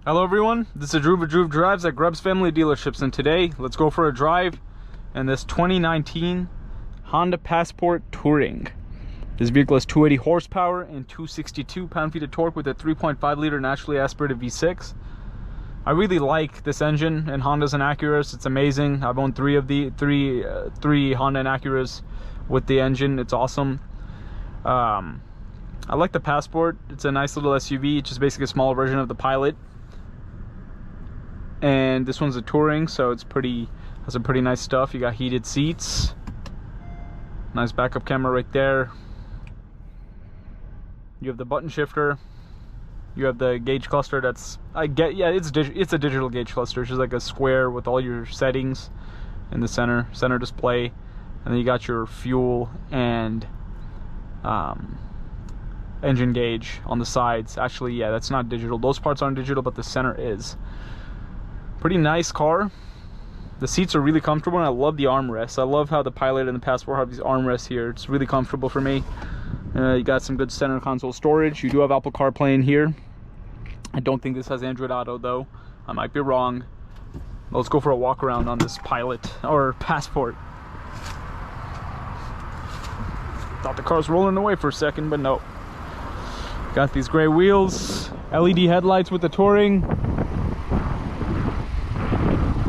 Hello everyone, this is Drew Drives at Grubbs Family Dealerships, and today let's go for a drive in this 2019 Honda Passport Touring. This vehicle has 280 horsepower and 262 pound-feet of torque with a 3.5 liter naturally aspirated V6. I really like this engine in Hondas and Acuras. It's amazing. I've owned three Honda and Acuras with the engine. It's awesome. I like the Passport. It's a nice little SUV. It's just basically a smaller version of the Pilot. And this one's a Touring, so it's has some pretty nice stuff. You got heated seats, nice backup camera right there. You have the button shifter. You have the gauge cluster. It's a digital gauge cluster. It's just like a square with all your settings in the center display, and then you got your fuel and engine gauge on the sides. Actually, yeah, that's not digital. Those parts aren't digital, but the center is. Pretty nice car. The seats are really comfortable, and I love the armrests. I love how the Pilot and the Passport have these armrests here. It's really comfortable for me. You got some good center console storage. You do have Apple CarPlay in here. I don't think this has Android Auto though. I might be wrong. Let's go for a walk around on this Pilot or Passport. Thought the car was rolling away for a second, but no. Got these gray wheels, LED headlights with the Touring.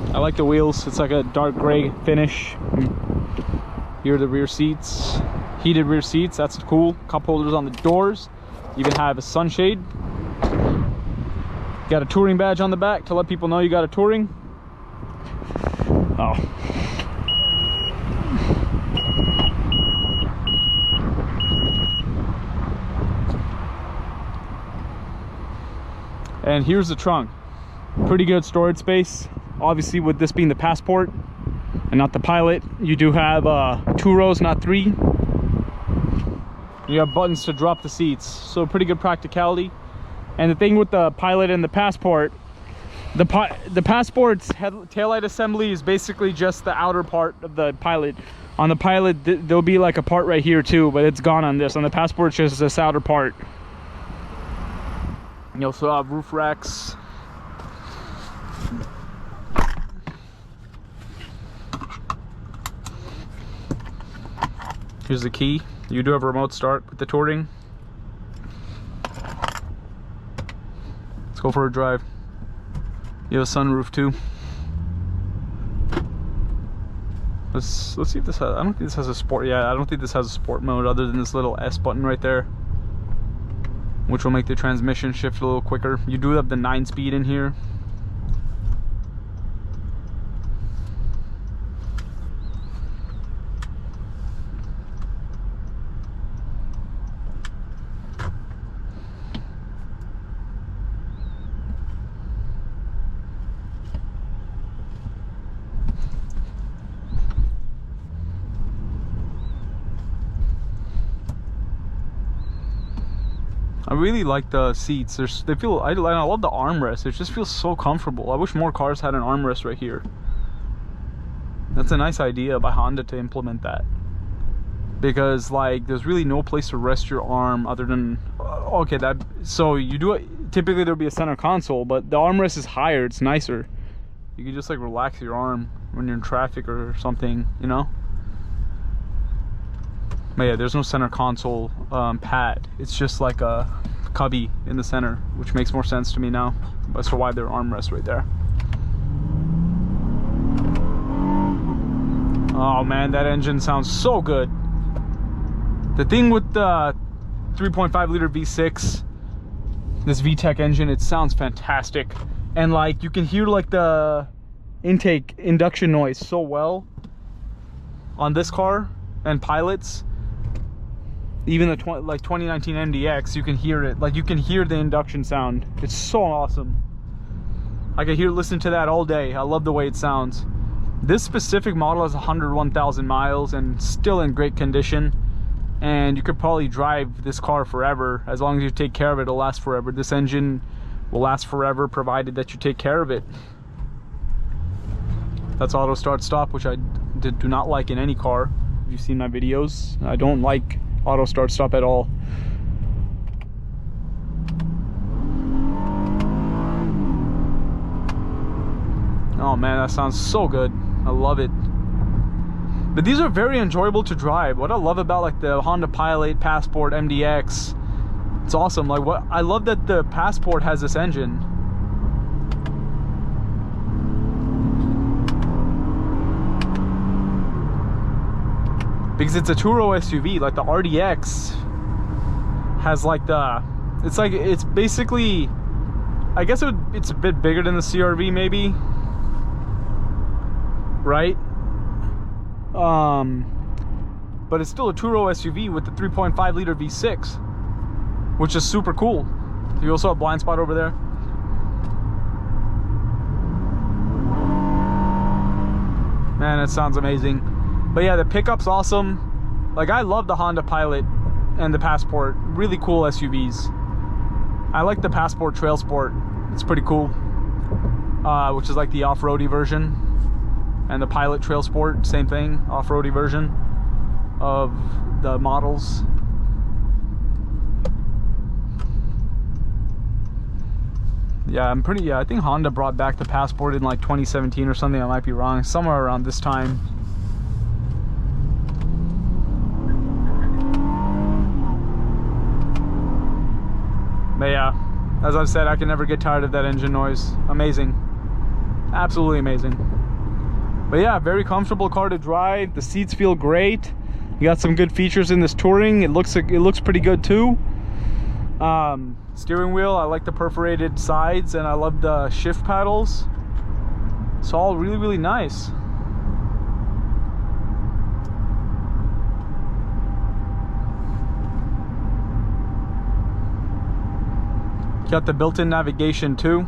I like the wheels. It's like a dark gray finish. Here are the rear seats, heated rear seats. That's cool. Cup holders on the doors. Even have a sunshade. Got a Touring badge on the back to let people know you got a Touring. Oh. And here's the trunk. Pretty good storage space. Obviously, with this being the Passport and not the Pilot, you do have 2 rows, not 3. You have buttons to drop the seats, so pretty good practicality. And the thing with the Pilot and the Passport, the Passport's taillight assembly is basically just the outer part of the Pilot. On the Pilot, there'll be like a part right here too, but it's gone on this. On the Passport, it's just this outer part. You also have roof racks. Here's the key. You do have a remote start with the Touring. Let's go for a drive. You have a sunroof too. Let's see if this has. I don't think this has a sport. Yeah, I don't think this has a sport mode other than this little S button right there, which will make the transmission shift a little quicker. You do have the 9-speed in here. I really like the seats. I love the armrest. It just feels so comfortable. I wish more cars had an armrest right here. That's a nice idea by Honda to implement that, because like there's really no place to rest your arm other than okay, that so you do it. Typically there'll be a center console, but the armrest is higher. It's nicer. You can just like relax your arm when you're in traffic or something, you know. But yeah, there's no center console pad. It's just like a cubby in the center, which makes more sense to me now as to why there are armrests right there. Oh man, that engine sounds so good. The thing with the 3.5 liter V6, this VTEC engine, it sounds fantastic. And like you can hear like the intake induction noise so well on this car and Pilots. Even the 2019 MDX, you can hear it. Like you can hear the induction sound. It's so awesome. I could listen to that all day. I love the way it sounds. This specific model has 101,000 miles and still in great condition. And you could probably drive this car forever. As long as you take care of it, it'll last forever. This engine will last forever provided that you take care of it. That's auto start stop, which I do not like in any car. If you've seen my videos, I don't like auto start stop at all. Oh man, that sounds so good. I love it. But these are very enjoyable to drive. What I love about like the Honda Pilot, Passport, MDX, it's awesome. Like what I love that the Passport has this engine. Because it's a two-row SUV. Like the RDX has like the, it's basically, I guess it's a bit bigger than the CRV maybe, right? But it's still a two-row SUV with the 3.5 liter V6, which is super cool. You also have a blind spot over there. Man, it sounds amazing. But yeah, the pickup's awesome. Like I love the Honda Pilot and the Passport. Really cool SUVs. I like the Passport Trail Sport. It's pretty cool. Which is like the off-roady version. And the Pilot Trail Sport, same thing, off-roady version of the models. Yeah, I think Honda brought back the Passport in like 2017 or something. I might be wrong, somewhere around this time. But yeah, as I've said, I can never get tired of that engine noise. Amazing. Absolutely amazing. But yeah, very comfortable car to drive. The seats feel great. You got some good features in this Touring. It looks pretty good too. Steering wheel, I like the perforated sides, and I love the shift paddles. It's all really, really nice. Got the built-in navigation too.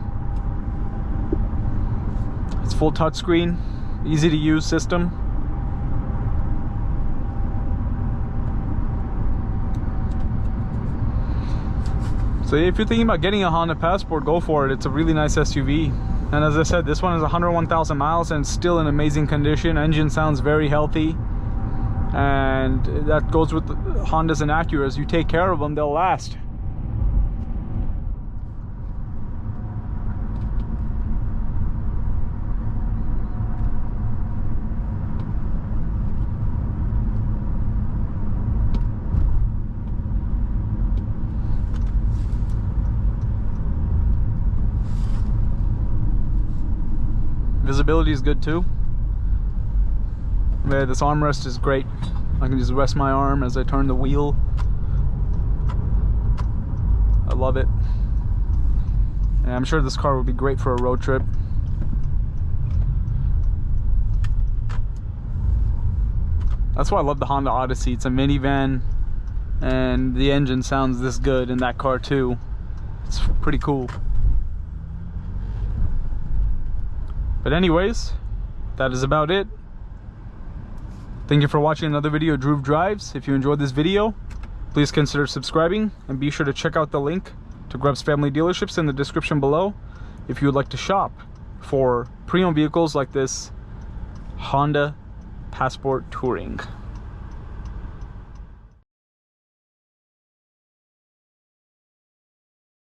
It's full touchscreen, easy to use system. So if you're thinking about getting a Honda Passport, go for it. It's a really nice SUV. And as I said, this one is 101,000 miles and still in amazing condition. Engine sounds very healthy. And that goes with Hondas and Acuras. You take care of them, they'll last. Visibility is good too. Yeah, this armrest is great. I can just rest my arm as I turn the wheel. I love it. And I'm sure this car would be great for a road trip. That's why I love the Honda Odyssey. It's a minivan and the engine sounds this good in that car too. It's pretty cool. But anyways, that is about it. Thank you for watching another video of Dhruv Drives. If you enjoyed this video, please consider subscribing and be sure to check out the link to Grubbs Family Dealerships in the description below if you would like to shop for pre-owned vehicles like this Honda Passport Touring.